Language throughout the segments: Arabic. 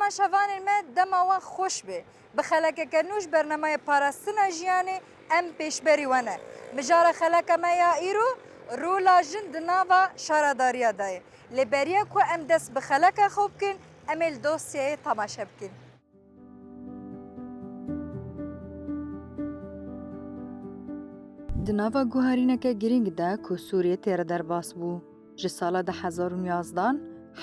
تماشاوان ما دما خوش به بخلک کنوش برنامه پاراستنا جیانه ام پیشبری ونه مجار خلک ما یا ایرو رولا جند ناوا شارداریا دای لبریا کو ام دست بخلک خوب کن امل دوسیه تماشا بکن دناوا گوهرینکه گرینگ ده که سوریه تیر در باس بو جه سالا 2011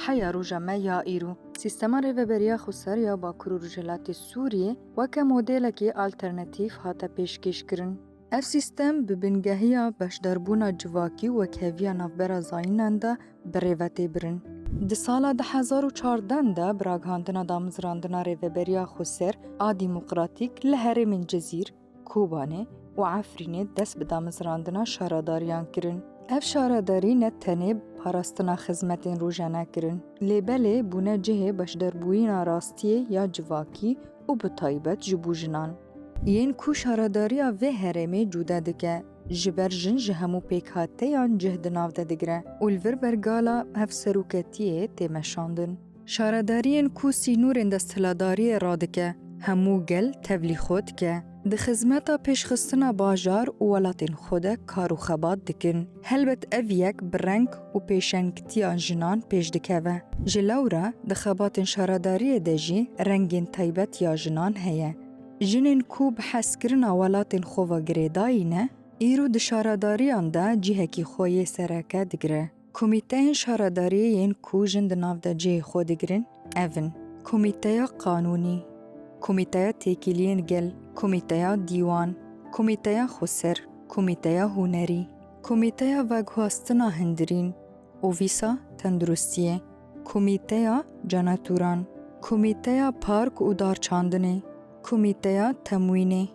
حیا روژا ما یا ایرو سیستما ریوبریا خوسریا با کرو رجلاتی سوریه وکه مدل که آلترناتیف هاتا پیشکش کرن. اف سیستم ببنگهیا بشدربونا جواکی و کهویا نافبرا زاینان دا بریوته برن. ده سالا 2014 دا براغاندنا دامزراندنا ریوبریا خوسر آدیموقراتیک لهره من جزیر کوبانه و عفرینه دست به دامزراندنا شاراداریان کرن. اف شاراداری نه تنه پاراستنا خدمتین روزانه کرن. لیبله بونه جه بشدربوینا راستیه یا جواکی و به تایبت جبوجنان. این کو شاراداریا و هرمه جوده دکه جبر جن جهمو پیک هاته یان جهد ناو دگره. اولور برگالا اف سروکتیه تمشاندن. شارادارین کو سینورن دستلاداری رادکه همو گل تبلی خود که د خدمتا پیشخستنا باجار و ولاتین خوده کارو خبات دکن. هلبت اویک برنگ و پیشنگتیا جنان پیش دکوه. جلورا د خباتن شاراداری دجی رنگین تایبت یا جنان هیه. جنین کو بحث کرنا ولاتین خواه گریدایی نه، ایرو د شاراداریان دا جیهکی خوی سرکه دگره. کمیته شاراداری این کو جند ناو دا جیه خود دگرن، اون. کمیته قانونی کمیته تکیلین گل، کمیته دیوان، کمیته خسر، کمیته هنری، کمیته وگهاستنا هندرین، اوویسا تندرستیه، کمیته جاناتوران، کمیته پارک و دارچاندنه، کمیته تموینه،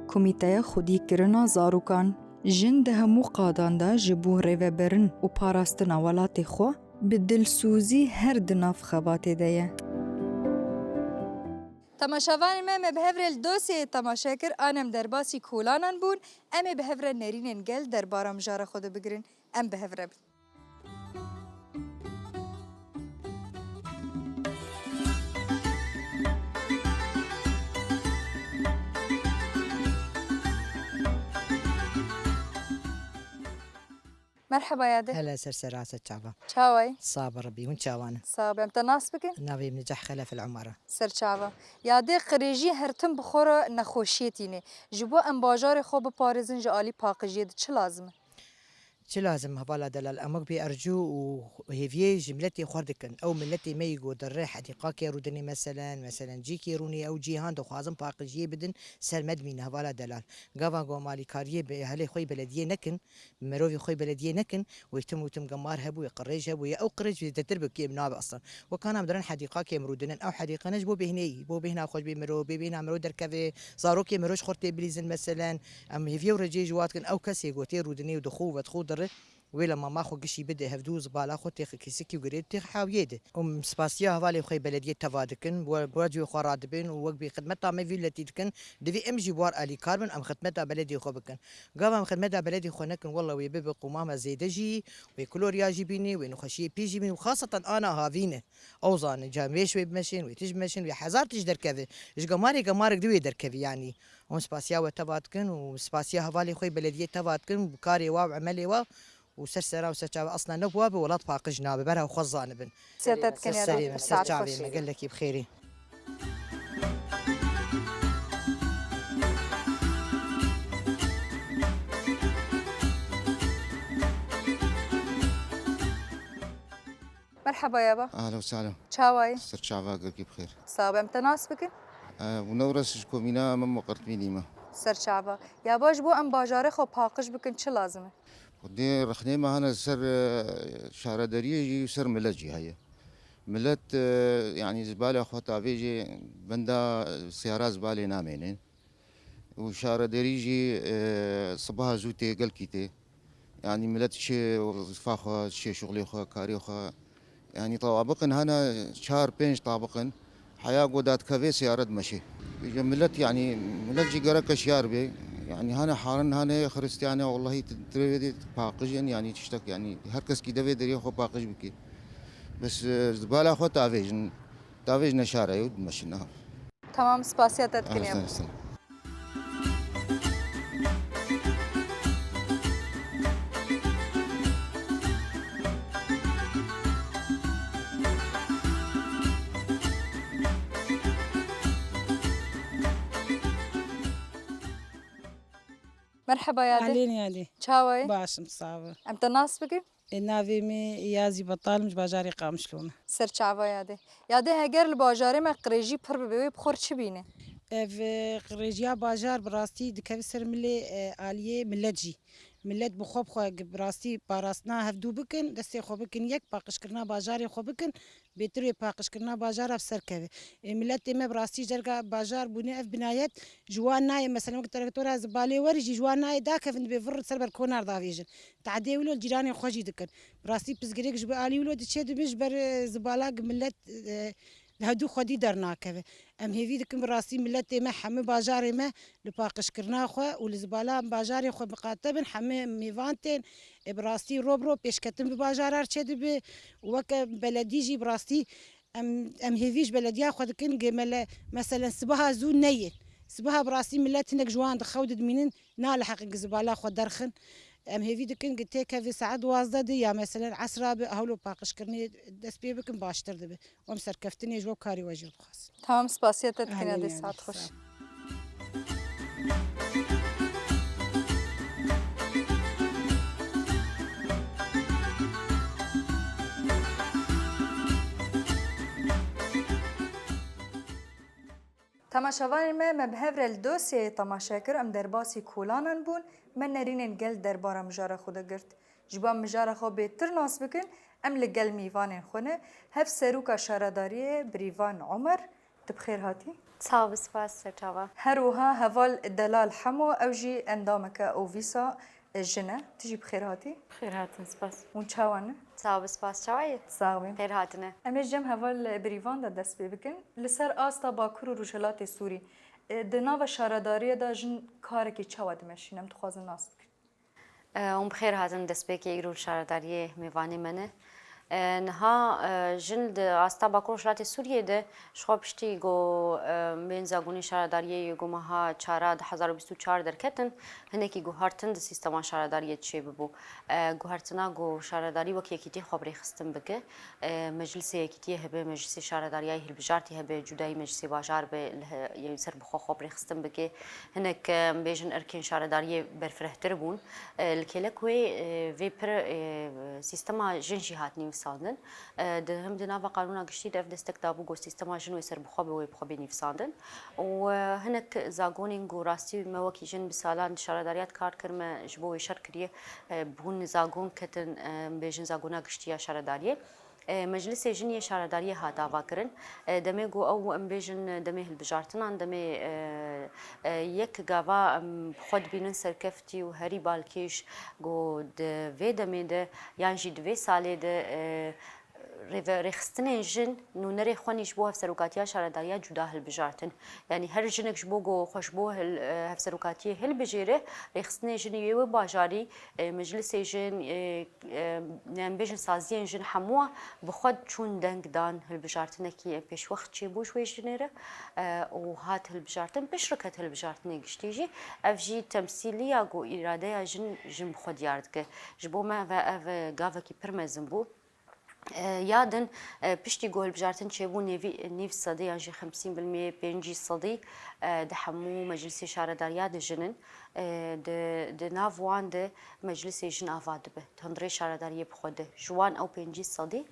کمیته خودی کرنا زاروکان، جند همو قادان دا جبو ریوبرن و پاراستنا ولات خو به دلسوزی هر دناف خباته ده. تماشاوان ما بهفرل دوسیه تماشا کر آنم در باسی کولانان بون ام بهفرل نرینن گل در بارم جار خود بگرین ام بهفرل مرحبا يا دي هلا سرسراسة شعبة شاوي صابر ربي وين شاوانا صاب امتى ناس بكن نبي بنجح خلف العمارة سر شعبة يا دي قريجي هرتم بخورة نخوشيتيني جبو ام باجار خوب بارزن جالي باقجيد چه لازمه شو لازم هبالا دلال أمك بأرجو وهيفيه جملتي خوردكن أو ملتي ما يقول دري حديقة يرودني مثلا جيكي روني أو جيهان دخوازم باقجيه بدن سلمد مين هبالا دلال قافا قومالي كاريه بهالي خوي بلدية نكن مروفي خوي بلدية نكن ويتم قمار هبو يقريج هبو أو قريج تتربك كي بنابع أصلا وكان بدرن حديقة يمرودن أو حديقة نجبو بهني بو بهنا خوش بمرو بهنا مرو دركفي صاروك يمروش خورتي بليزن مثلا أم هيفيه ورجي جواتكن أو كسي قوتي رودني ودخو ودخو ویلا ما خو گشی بده هفدوز بالا خو تخ کیسکی وگرید تخ حاویده سپاسیا حوالی خوی بلدیه توادکن و برادو خراد بین و وقت خدمت ما ویلتی دکن دوی ام جوار علی کارمن ام خدمت بلدی خو بکن قام خدمت بلدی خو نکن والله وی بب قمامه زیدجی و کلوریا جیبینی و نخشی پیجی بین وخاصه انا هاوینه اوزان جامعش و بمشين وتجمشين وحزار تجدر كذا ايش قمارك دوي دركبي يعني سپاسیا و توادکن و سپاسیا حوالی خوی بلدیه توادکن بکاری و عملی و وسرسرة وسرشابة أصلا نبوة ولاد باقجنا ببرها وخزان بن سيادتك كن يا سليم سرشابة ما قال لك بخيري مرحبا يابا اهلا وسهلا شاوي سرشابة قال لك بخير صاب امتى ناس بكن ونورس كومينا من وقت مينيما سر شعبة يا باش بو ام باجاره خو باقش بكن چه لازمه ودي رخنيمة هنا سر شاردريه سر ملجي هي ملت يعني زبالة أخوات بيجي بندا سيارات زبالة نامينين وشاردريجي صباح زوتي قلكيتي يعني ملت شي وظيفة خو شي شغلي خو كاري خو يعني طوابقن هنا شهر بينج طابقن حياة قودات كافي سيارة مشي ملت يعني ملت جي قرق شيار بي يعني هنا حارن هنا خريستيانة والله تريد باقجن يعني تشتك يعني هركس كي دفي دري خو باقج بكي بس زبالة خو تافيجن داویج نشاره یود ماشینه تمام سپاسیت کنیم. احسن مرحبا يا دي. عليني يعني تشاوي باش مصابة ام تناس بك النافي مي يازي بطال مش باجاري قامشلونه سر تشاوي يا دي هجر الباجاري ما قريجي بحر ببي بخور تشبينه في قريجيا باجار براستي دكسر ملي آلية ملتجي ملت بخوب خو براستي باراستنا هفدو بكن دستي خو بكن يك باقش كرنا باجاري خو بكن بيتري باقش كرنا باجار بسر كذا ملت ما براستي جرقا باجار بني اف بنايات جوان ناي مثلا وقت تركتورا زبالي ورجي جوان ناي داك فند بفر سربر كونار دافيجن تعدي ولو الجيراني خوجي دكن براستي بسقريك جب آلي ولو تشد مجبر زبالاق ملت هدو خودی درناکه ام هیوی دکم براسی ملت ما همه باجار ما لپاقش کرنا خو و لزبالا باجار خو بقاتبن همه میوانتن براسی روب پیش کتم به باجار چه به وک بلدی جی براسی ام هیویش بلدیا خو دکن جمل مثلا صباح زو نيل صباح براسی ملت نك جوان دخود منين نال حق زبالا خو درخن ام هیوی دکن گته في ساعت 12 دی یا مثلا عصر به هولو باقش کرنی دست بی بکن باشتر دبه وام سرکفتنی جو کاری واجد خاص تمام سپاسیت کنیم أهلاً دي يعني، ساعت خوش. سلام. تماشاوان ما مبهور الدوسیه تماشا کر ام درباسی کولانن بون من نرینن گل درباره مجاره خود گرت جبا مجاره خو بهتر ناس بکن ام لگل میوانن خونه هف سروکا شارداری بریوان عمر تبخیر هاتی صعب سپاس توا هروها هوال دلال حمو اوجي اندامك او فيسا جنة تجي بخير هاتي خير هاتن سپاس ون چاوانه صعب سپاس چوایت صاوي خير هاتنه اما جم هوال بريفان دا دست ببكن لسر آستا باکور و روجلات سوری دناو شارداری دا جن کارکی چاوا دمشینم تخوازن ناس بکن ام بخير هاتن دست بکی ایرول شارداری میوانی منه نها جند استا باکور شرات سوریه ده شخو پشتی گو بین زاگونی شارداری گو ماها 4024 درکتن هنکی گو هارتن ده سیستما شارداری چه ببو گو هارتنا گو شارداری وکی یکیتی خبری خستم بگه مجلس یکیتی هبه مجلس شارداری هل بجارتی هبه جدای مجلس باجار به یعنی سر بخو خبری خستم بگه هنک بیجن ارکن شارداری برفرهتر بون الکلکوی وی پر سیستما جنجی هاتنی ساندن ده هم دنا و قانون گشتی دف دستک دابو گو سیستما جن و سر بخواب و بخواب نفساندن و هنک زاگونین گو راستی موکی جن بسالان شارداریات کار کرم جبو شرکریه بون زاگون کتن بیجن زاگونا گشتی شارداریه مجلس جنی شارداری ها داوا کرن دمه گو او ام بیجن دمه البجارتنان دمه یک گاوا خود بینن سرکفتی و هری بالکیش گو د و دمه ده یان جی دو ساله ده رخصتن جن نو نری خوانیش بو هفسروکاتیا شارداریا جدا هل بجارتن یعنی هر جنک جبو گو خوش بو هفسروکاتی هل بجیره رخصتن جن یو باجاری مجلس جن نم بیجن سازی جن حموا بخود چون دنگ دان هل بجارتن کی پیش وقت چی بو شوی جنره و هات هل بجارتن بشرکت هل بجارتن گشتیجی افجی تمثیلیا گو اراده جن خود یارد جبو ما و گاوا کی پرمزن بو یادن پشتی گل بجارتن چه بو نیف صدی یعنی 50% پنجی صدی ده همو مجلس شارداریا ده جنن ده ناوان ده مجلس جن آفاد به تندری شارداری بخوده جوان او پنجی صدی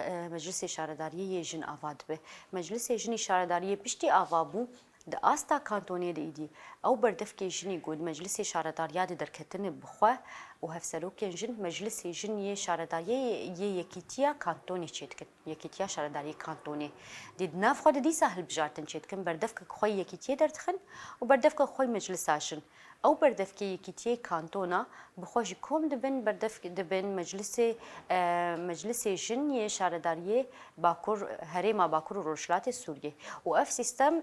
مجلس شارداری جن آفاد به مجلس جنی شارداری پشتی آوابو د آستا کانتونی دی ایدی او بردف که جنی گود مجلس شارداریا ده درکتن بخواه و هفسروک جن مجلس جن یه شارداری یکیتیا کانتونی چید کن یکیتیا شارداری کانتونی دید ناف خود دی سهل بجارتن چید کن بردف که خوی یکیتیا درتخن و بردف که خوی مجلس آشن او بردف که یکیتیا کانتونا بخوش کم دبن بردف دبن مجلس جن یه شارداری باکور هرما باکور روشلات سوریه و اف سیستم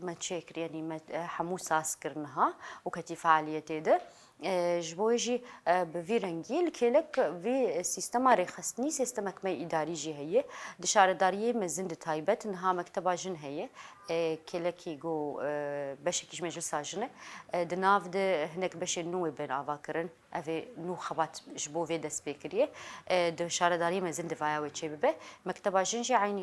ما تشكر يعني حمو ساس كرنها وكتي فعاليتي ده جبوجي بفي رنگیل کلک وی سیستما رخصتنی سیستما کمی اداری جی هیه دشارداری مزند تایبت نها مکتبا جن هیه کلکی گو بشه کیش مجلس آجنه دناف ده هنک بشه نوی بین آوا کرن اوی نو خبات جبو وی دست بکریه دشارداری مزند وایاوی چه ببه مکتبا جن جی عین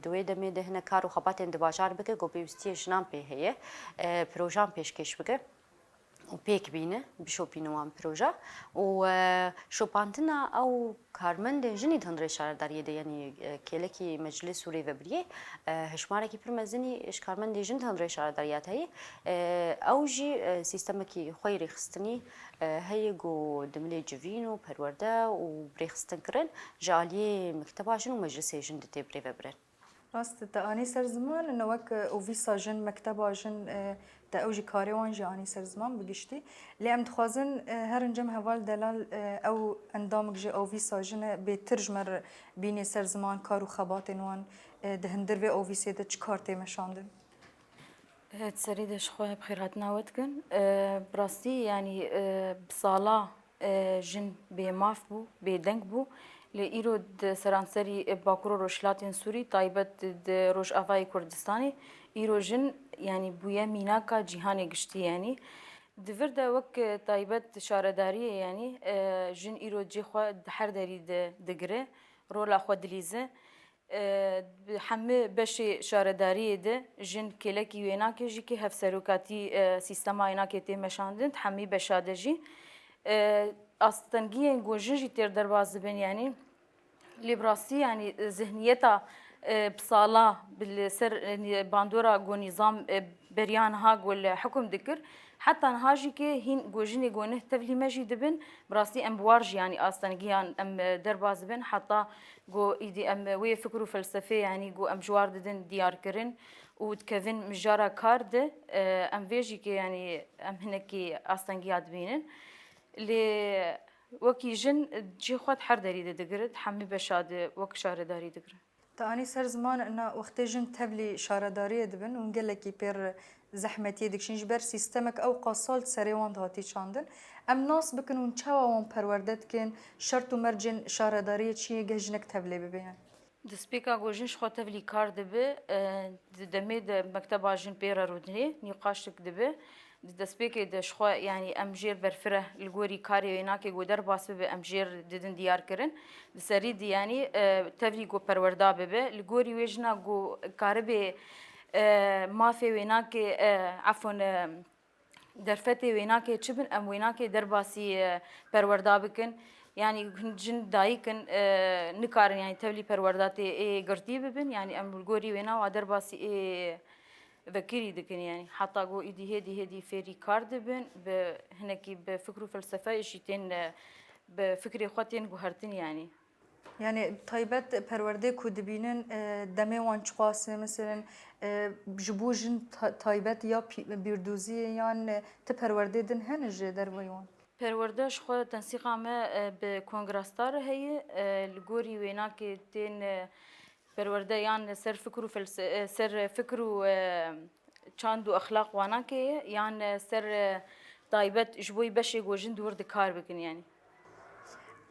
دوی دمی ده هنک کارو خبات اندباجار بکه گو بیوستی جنان پی هیه پروژان پیشکش بکه و پێک بینە بشۆپینەوان پرۆژە و شۆپانتنا ئەو کارمەندێ ژنی هەندڕێ شارەداریە دەیەنی کێلەکی مەجلس و رێڤەبریێ هەشمارێکی پڕ مەزنی کارمەندێ ژن هەندڕێ شارەداریات هەیە ئەو ژی سیستەمێکی خۆی ڕێخستنی هەیە گۆ دملێ جڤین و پەروەردە و برێخستنکردن ji aliyê mekteba jin û meclisê jin di tê birêvebrin. راست تا آنی سر زمان نوک اوی ساجن مکتب آجن تا اوجی کاری وان جی آنی سر زمان بگشتی لی ام تخوازن هر انجام هوال دلال او اندامک جی اوی ساجن به ترجمر بینی سر زمان کارو خباتن وان دهندر و اوی سیده چه کارتی مشاندن تسري دش خويا بخير هاتناوت كن براستي يعني بصالة جن بماف بو بدنك بو لإيرو سرانسري باكورو روشلاتين سوري تايبت روش أفاي كردستاني إيرو جن يعني بويا ميناكا جيهاني قشتي يعني دفردا وك تايبت شاردارية يعني جن إيرو جي خوا دحر داري دقرة رولا خوا دليزة همه بشه شارداری ده جن کلکی وینا که جی که هفسروکاتی سیستما اینا که تی مشاندند همی بشاده جی استنگی گوجن جی تر درواز بین یعنی لیبراسی یعنی ذهنیتا بصاله بالسر باندورا گو نظام بريان ها قول حكم ذكر حتى نهاجي كي هين جوجني جونه تفلي ماجي دبن براسي ام بوارج يعني اصلا جيان ام درباز بن حتى جو ايدي ام وي فكروا فلسفي يعني جو ام جوار ددن ديار كرن وتكفن مجارة كارد ام فيجي كي يعني ام هنكي اصلا جياد بينن اللي وكي جن جي خود حر داري دقرد حمي بشاد وك شار داري دقرد تا آنی سر زمان انا وقتی جن تبلی شارداری دبن و گلکی پر زحمتی دکشنج بر سیستمک او قاصال سریوان دهاتی چاندن ام ناس بکن و چوا وان پروردت کن شرط و مرجن شارداری چیه گهجنک تبلی ببین دسبيكا جوجنش خو تفلي كار دبي دمي مكتب جن بيرا رودني نقاشك دبي دسبيكي دشخوا يعني امجير برفره الجوري كاري هناك جودر باس ببي امجير ددن ديار كرن بسريد يعني تفلي جو بروردا ببي الجوري وجنا جو كاربي ما في هناك عفوا درفتي هناك تشبن ام هناك درباسي بروردا بكن يعني جن دايكن نكارن يعني تولي پرورداتي قرتي ببن يعني ام الجوري وينا وادر باسي ذكري دكن يعني حتى جو ايدي هدي فيري كارد بن هناكي بفكروا فلسفه شيتين بفكري خوتين جوهرتين يعني طيبات پرورده کودبینن دمه وان چقاسه مثلا جبوجن طيبات یا بیردوزی یان ت پرورده دن هنج در ویوان پروردهش خود تنسيق ما بكونغراستار هي الجوري ويناك تين پرورده يعني سر فكرو چاندو اخلاق واناك يعني سر طيبت جبوي بشي جوجن دور دكار بكن يعني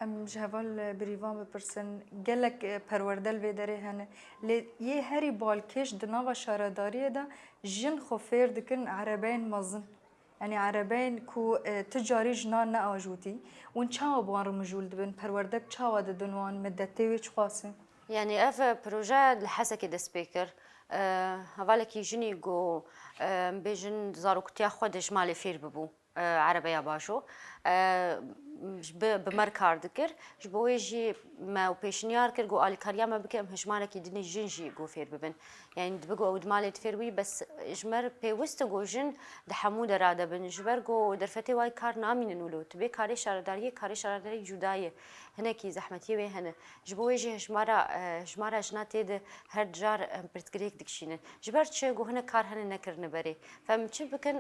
ام جهوال بریوان بپرسن گلک پرورده الویدره هنه لی یه هری بالکش دناوا شارداری دا جن خوفیر دکن عربین مزن يعني عربين كو تجاري جنان ناجوتي وان چاو بوان رمجول دبن پروردك چاو ددنوان مدتي ويش قاسم يعني اف بروجا لحسكي د سبيكر هوالكي جني جو بيجن زاروكتيا خودش مالي فير ببو عربية باشو بمركار ذكر جبويجي ما وبيشنيار كر جو على كاريا ما بكم هجمارك يدني جنجي جو فير ببن يعني دبقوا أود مالي تفيروي بس جمر بيوست جو جن دحمود رادة بن جبر جو درفتي واي كار نامين نولو تبي كاري شارداري جداية هناكي زحمتي وين هنا جبويجي هجمارة جناتي ده هر جار برتقريك دكشينه جبر شيء جو هنا كار هنا نكر نبري فمشي بكن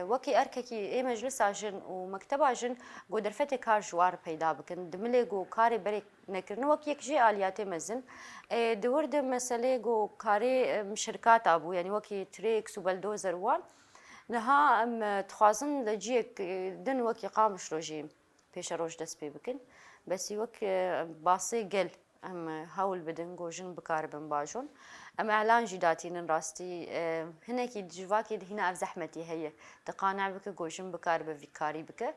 وكي أرككي إيه مجلس عجن ومكتب عجن جو درفتي كار جوار پیدا بکن دمله جو کاری بری نکردن وقت یک جی آلیات مزن دورد مسئله جو کاری شرکات ابو یعنی وقتی تریکس و بلدوزر وان نها ام تخوازن لجيك دن وكي قامش روجيم پیش روج دست پی بکن بس وک باسی گل ام هول بدن گوجن بکاربن باجون ام اعلان جداتين راستي هناكي جواكي هنا اف زحمتي هي تقانع بك گوجن بكاربه فيكاري بك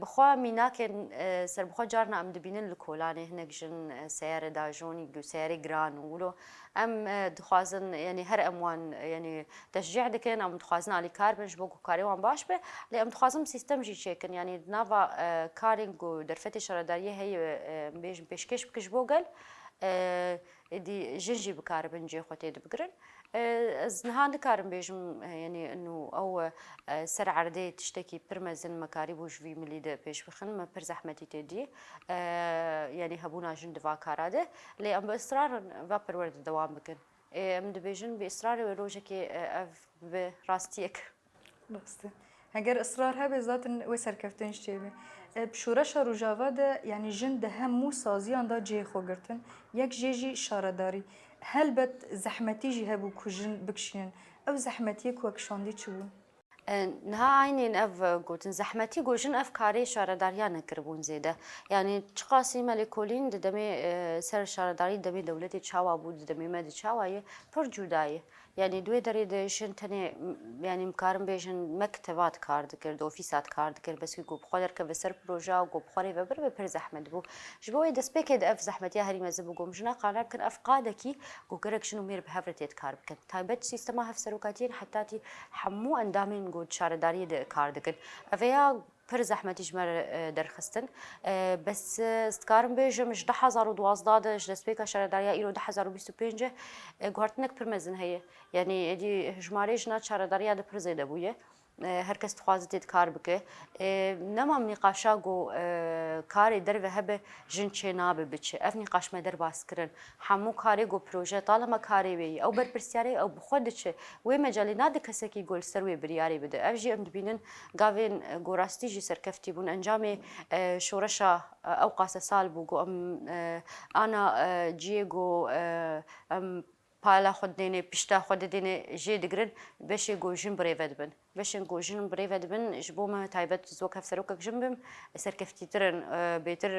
بخوا ميناكن سر بخوا جارنا ام دبينن الكولاني هناك جن سياره داجوني جو سياره جران ولو ام دخوازن يعني هر اموان يعني تشجيع دكن ام دخوازن على كاربن جبوكو كاري وان باش به لي ام دخوازن سيستم جي تشيكن يعني نافا كارينغ درفتي شرداريه هي بيش بيشكش بكجبوغل دي جنجي بكاربن جي خوتي دبقرن از نها نكارم بيجم يعني انه او سر عردي تشتكي برمزن مكاري بوش في مليده بيش بخن ما بر زحمتي تدي يعني هبونا جن دفا كاراده لي ام باصرار فابر ورد دوام بكن ام دبيجن باصرار وروجكي اف براستيك بسته هەگەر ئەسرار هەبێ زاتن وێ سەرکەفتن شتێبێ بشورەشە ڕۆژاوا de yani jin de hemû saziyan da cêxwegirtin yek jê jî şaredarî helbet zehmetî jî hebû ku jin bikişînin ew zehmetiyê ku wekişandî çi bû نها عينين اف قوتن زحمتي قوجن اف كاري شارداريان كربون زيده يعني تقاسي ملكولين دمي سر شارداري دمي دولتي تشاوا بود دمي مد تشاواي پر جوداي يعني دوي دري دشن تني يعني مكارم بيجن مكتبات كارد كرد اوفيسات كارد كرد بس يقو بخدر كبسر بروجا وقو بخوري ببر ببر زحمت بو جبوي دسبيك اف زحمتي هري مزبو قوم جنا قانا بكن افقادكي قو كرك شنو مير بهفرتيت كارب كن تايبت سيستما هفسروكاتين حتى حمو اندامين قود شارداري كار دكن افيا پر زحمتیش مر درخستن بس استکارم بیشم مش 10,012 دسپیک شارداریا ایرو 10,025 گوهرتنک پر مزن هیه یعنی دی هجماریش نه شارداریا ده پر زیده بویه هر کس تخوازت کار بکه نمام نقاشا گو کاری در و هب جن چه نابه بچه اف نقاش مدر باس کرن همو کاری گو پروژه طالما کاری وی او بر پرسیاری او بخود چه و مجالی ناد کسی کی گل سر و بریاری بده اف جی ام دبینن گاوین گو راستی جی سرکفتی بون انجام شورشا او قاس سال بو گو ام انا جی گو ام پالا خود دینه پیشتا خود دینه جی دگرن بشه گوجن بریود بن بشه گوجن بریود بن جبو ما تایبت زوک هفسروک جنبم سرکفتی ترن بهتر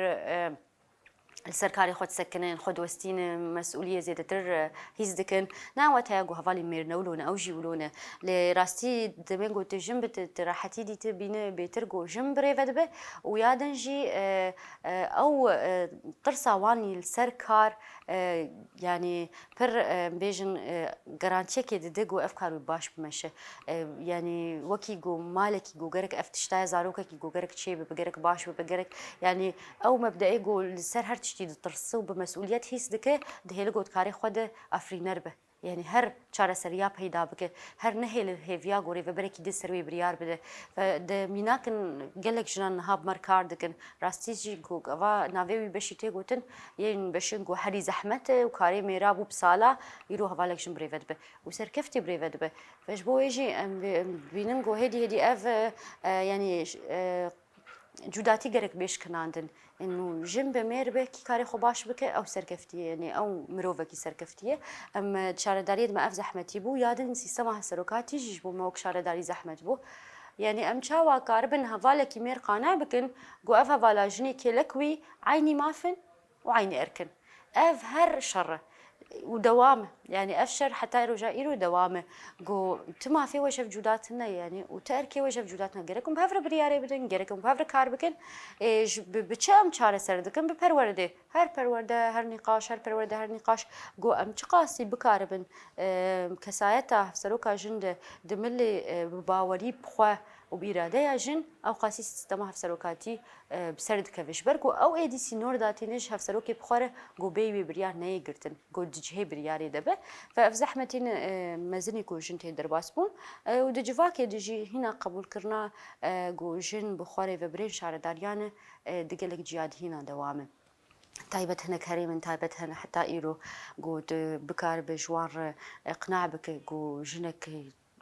السركاري خود سكنين خود وستين مسؤولية زيادة تر هيز دكن ناوتها جو هفالي ميرنولونا أو جيولونا لراستي دمين جو تجم بتراحتي دي تبين بترجو جم بريفد ويادن جي أو قرصة واني السركار يعني بر بيجن جرانتي كده دقو أفكار باش بمشي يعني وكي جو مالكي جو جرك أفتشتاي زاروكا كي جو جرك شيء بجرك باش بجرك يعني أو مبدئي جو السر هرتش تيد ترصو بمسؤوليات هيس دكه ده لقود كاري خود أفرينر به يعني هر چاره سريا پیدا بك هر نهل هيفيا غوري وبركي دي سروي بريار بده فده ميناكن قالك جنان هاب مركار دكن راستيجي جو وا ناوي بشيتي غوتن ين بشن جو هري زحمت وكاري ميرابو بسالا يروح هوالك جن بريفد به وسركفتي بريفد به فجبو يجي بينن جو هدي اف يعني جوداتي گرک بیش کناندن انه جنب میر به کی کاری خوباش بکه او سرکفتی یعنی او مروفه کی سرکفتیه ام شارداری ما اف زحمتی بو یادن سیستما سروکاتی جبو موک شارداری زحمت بو يعني ام چاوا کاربن حواله کی میر قانع بکن گو اف حوالا جنی کلکوی عینی مافن وعینی اركن اف هر شر ودوامه يعني افشر حتى يرجع يرو دوامه جو تما في وجه وجوداتنا يعني وتركي وجه وجوداتنا جركم بهفر برياري بدن جركم بهفر كار بكن ايش بتشام شاره سردكم بپرورده هر پرورده هر نقاش هر پرورده هر نقاش جو ام چقاسي بكاربن كسايتا سروكا جند دملي باوري بخوا وبإرادة جن أو قاسي سيستما هفسروكاتي بسرد كفش بركو أو أي دي سي نور داتينش هفسروكي بخاره جو بيبي بريار ناي قرتن جو دجهي برياري دبه فأفزحمتين مزني كو جن تهدر باسبون ودجفاكي دجي هنا قبول كرنا جو جن بخاره وبرين شعر داريانه دقلك جياد هنا دوامه تايبت هنا كريم تايبت هنا حتى إيرو جو بكار بجوار إقناع بك جو جنك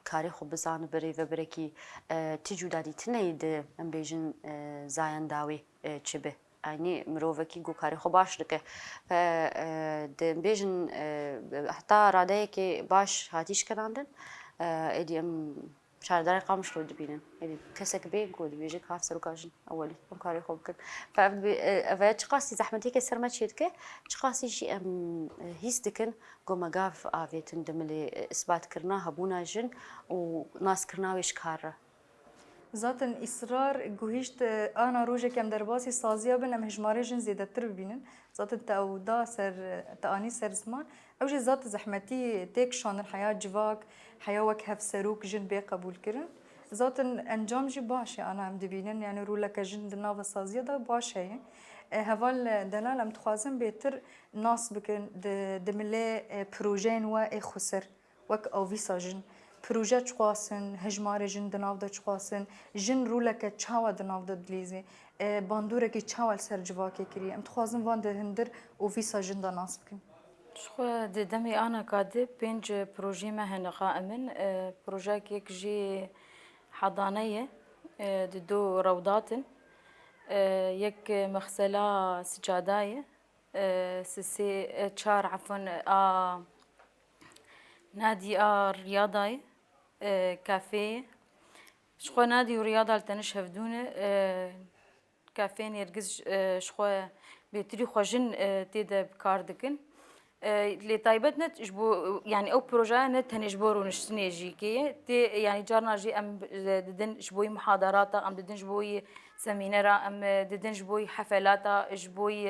کاری خوب بزن بری و بری کی تجودی تنید ام بیشن زاین داوی چه به اینی مروفه کی گو کاری خوب باش دکه د بیشن حتی راده کی باش هاتیش کردن ادیم شارداری قامش رو دبینن یعنی کسک بی گود بیجی کاف سرکاجن اولی ام کاری خوب کن فاوه چقاسی زحمتی که سرما چید که چقاسی شی ام هیست دکن گو مگاف آویتن دملی اثبات کرنا هبونا جن و ناس کرناویش کاره Zaten ısrar guhişt ana rojek em derbasî saziya bin em hejmarê jin zêdetir bibînin. Zaten te ew da ser te anî ser ziman. Ew jî zat zehmetî têk şandin heya civak, heya wek hevserok jin bê qebûl kirin. Zaten encam jî baş e ana em dibînin yani rûleke jin di nava saziya da baş heye. Heval delal em dixwazin bêtir nas bikin di milê projeyên we ê xweser wek avîsa jin. پروژه چقاسن هجمار جن دناو دا چقاسن جن رولک چاوا دناو دا دلیزی باندوره کی چاوال سر جواکی کری ام تخوازن وان ده هندر او ویسا جن دا ناس بکن شخو دمي أنا قادة بينج بروجي ما هن قائمن بروجي كيك جي حضانية دو روضات يك مغسلة سجاداية سي تشار عفوا نادي رياضاي كافيه شخو نادي ورياضة لتنش هفدونة كافيه نرجز شخو بيتري خوجن تيدا بكاردكن اللي طيبت نت جبو يعني أو بروجا نت هنجبورو نشتني جيكية تي يعني جارنا جي أم ددن جبوي محاضرات أم ددن جبوي سمينارا أم ددن جبوي حفلات جبوي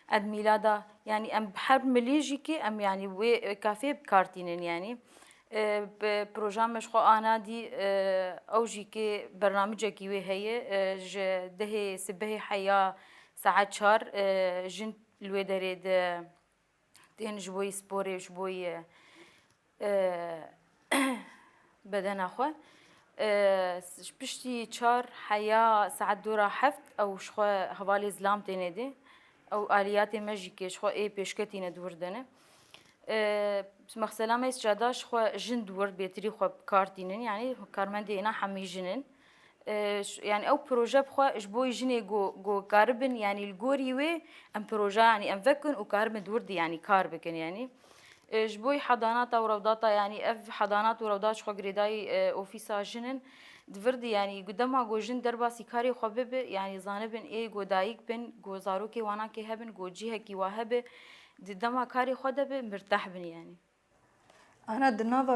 عيد ميلادا يعني أم بحرب مليجيكي أم يعني وي كافيه بكارتينين يعني بروجا مشخو أنا دي أو جيكي برنامجك وي هي دهي سبهي حياة ساعات شهر جن الويدريد تين جبوي سبوري جبوي بدن أخو بشتي شهر حياة ساعات دورة حفت أو شخو هوالي زلام تيندي أو آليات مجيكي شخو إيه بيشكتين دوردنه مغسلة ما يسجداش خو جن دور بيتري خو بكارتينن يعني كارمندي هنا حمي جنن يعني أو بروجا بخو جبوي جني جو كاربن يعني الجوري وي أم بروجا يعني أم فكن وكاربن دوردي يعني كاربكن يعني جبوي حضانات وروضات يعني أف حضانات وروضات شخو قريداي أوفيسا جنن دفردي يعني قدامها جو جن دربا سيكاري خبب يعني زانبن إيه جو دايك بن جو زاروكي وانا كي هبن جو جيها كي واهبه ددما كاري خدا به مرتاح بن يعني أنا دناوا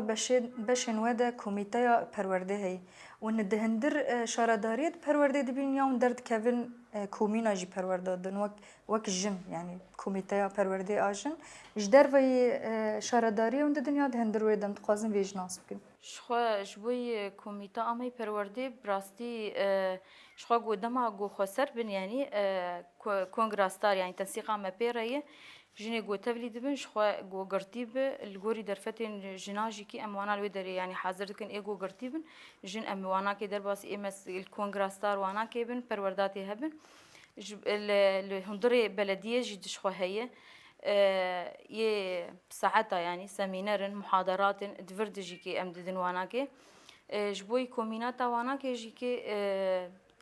بشن ودا كوميتايا پرورده هي وإن دهندر شارداريت پرورده دبين يوم درد كevin كومينا جي پرورده دن وك جن يعني كوميتايا پرورده آجن جدر وي شارداري وند دنيا دهندر ودم تقازن ويج ناس بكن شخو جبوي كوميتا أمي پرورده براستي شخو قدما جو خسر بن يعني كونغراستار يعني تنسيقا ما بيريه جني جو تبلي دبن شخو جو قرتيب الجوري درفتين جناجي كي أموانا الودري يعني حاضر كن إيه جو قرتيبن جن أموانا كي درباس إمس الكونغراستار وانا كيبن پرورداتي هبن الهندري بلدية جد شخو هي يه ساعتها يعني سمينارن محاضرات دفردجيكي أم ددن واناكي جبوي كوميناتا واناكي جيكي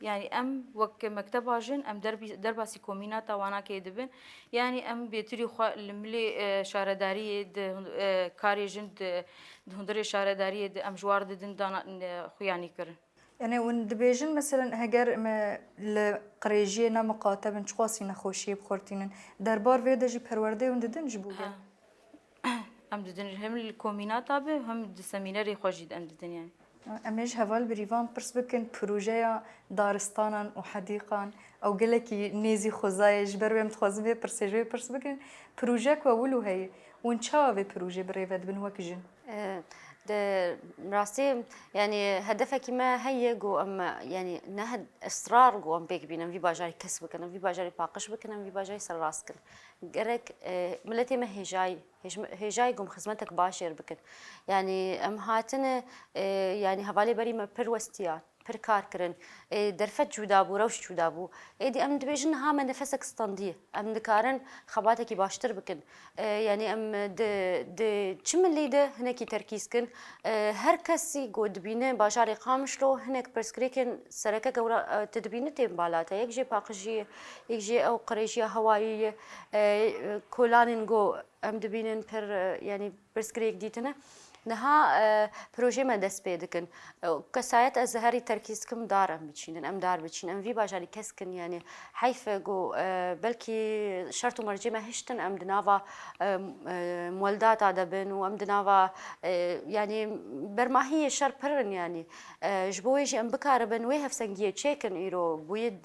يعني أم وك مكتبة جن أم درباسي كوميناتا واناكي دبن يعني أم بيتري خو الملي شارداري كاري جن هندري شارداري أم جوار ددن دانا خوياني كرن يعني وند بيجن مثلا هجر لقريجيه نمقاتب نشقاسي نخوشي بخورتين دربار فيدا جي پرورده وند دن جبوجه أم ددن هم الكوميناتا به هم السميناري خوجيد أم ددن يعني أميج هفال بريفان برس بكن بروجيا دارستانا وحديقان أو قلكي نيزي خزايا جبر بهم تخوزن في برسجوي برس بكن بروجيا كوولو هي ونشاوا في بروجي بريفاد بن وكجن ده راسي يعني هدفك ما هي جو أما يعني نهد إصرار جو أم بيك بينا في باجاري كسب كنا في باجاري باقش بكنا في باجاري سراس كنا جرك ملتي ما هي جاي قوم خدمتك باشر بكن يعني أم هاتنا يعني هبالي بري ما بروستيات پرکار کردن درفت جدا بو روش جدا بو ایدی ام دبیجن ها من نفسك استندیه ام دکارن خباته کی باشتر بکن يعني ام د چم لیده هنکی ترکیز کن هر کسی گود بینه باجاری قامشلو هنک پرسکریکن سرکه گورا تدبینه تیم بالاته یک جی پاقجی یک جی او قریجی هوایی کولانین گو ام دبینن پر يعني پرسکریک دیتنه نها پروژه ما دست پیدکن کسایت از هری ترکیز کم دارم بچینن ام دار بچینن ام وی باجاری کس کن یعنی حیف گو بلکی شرط و مرجع ما هشتن ام دناوا مولدات عدبن و ام دناوا يعني برماهية شر برن يعني جبويجي ام بكاربن ويهف سنجيه تشيكن ايرو بويد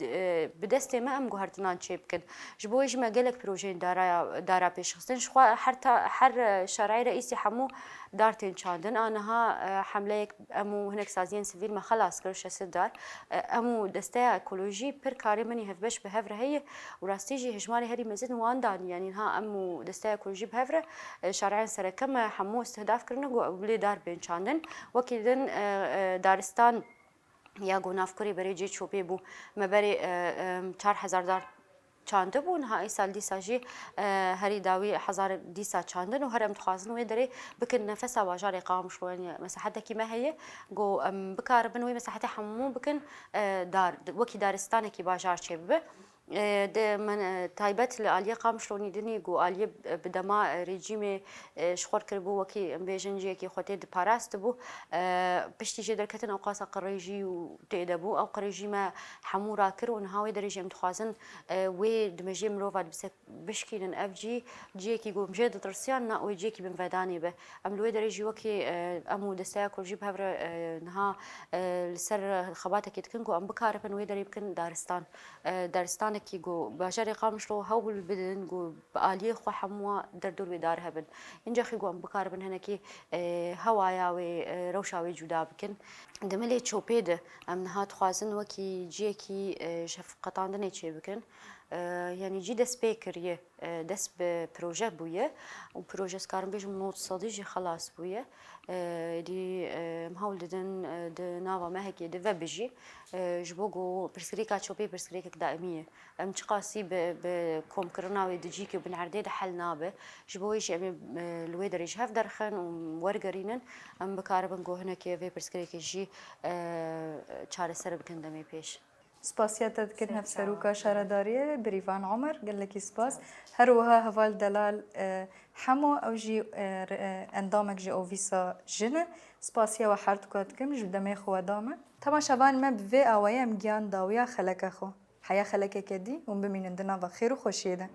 بدستي ما ام جوهرتنان تشيبكن جبويجي ما قالك بروجين دارا بيشخصن شخوا حر شرعي رئيسي حمو دارتين شاندن انها حمله امو هناك سازين سيفيل ما خلاص كرش دار امو دستا ايكولوجي بر كاري مني هفبش بهفره هي وراستيجي هجماري هري مزن واندان يعني ها امو دستا ايكولوجي بهفره شرعين سركم حمو استهداف كرنا بلي دار بين شاندن وكيدن دارستان یا گونافکری برای جی چوبی بو مبری 4000 دار چانده بون های سال دیسا جی هری داوی 1000 دیسا چاندن و هرم تخازن و داری بکن نفس واجار قام شلونی مساحت کی ما هي جو بکار بنوی مساحت حموم بکن دار وکی دارستان کی باجار چه به ده من تایبەت لە ئالیە قامشلۆنی دنی گو ئالیە بدەما ڕێجیمێ شخۆر کرد بوو وەکی بێژنجیەکی خۆتێ دپاراست بوو پشتیژێ دەرکەتن ئەو قاسە قڕێژی و تێدەبوو ئەو قڕێژیمە هەموو ڕاکرد و نهاوی دەرێژێم دخوازن وێ دمەژێ مرۆڤات بشکینن ئەفجی جیەکی گۆمژێ دڵترسیان ناوی جێکی بنڤدانێ بە ئەم لێ دەرێژی وەکی ئەموو دەستای کورژی بهەورە نها لەسەر خەباتێکی دکن و ئەم بکارە وێ دەرێ بکن دارستان کی گو باجر قامشلو هول بدن گو عالیه خو حموا دردور ودار هبن اینجا خی گو بکار بن هنکی هوایا و روشاوی جدا بکن دملی چوپید ام نهات خوازن وکی جی کی شف قطاندنه چی بکن يعني جي دس بيكريه دس ببروجي بويه وبروجي سكارم بيجم نوت صديجي خلاص بويه دي مهول ددن ناوا ما هيك دي بيجي جبوغو برسكريكا تشوبي برسكريكا دائميه ام تقاسي بكم كرناوي دجيكي وبنعردي حل نابه جبويش ام الويدر يجهف درخن وورغرينن ام بكاربن جو هنا كي في برسكريكا جي چاره سر بكندمي پیش سپاسیت دکن هف سروکا شارداریه بریوان عمر قال لك سپاس هروها هوال دلال حمو او جي اندامك جي اوفيسا جنه سپاسيا وحرتكات كم جدمي خو دامه طبعا شبان ما بفي اويا مجان داويا خلقه خو حيا خلقه كدي وبمين عندنا بخير وخوشيده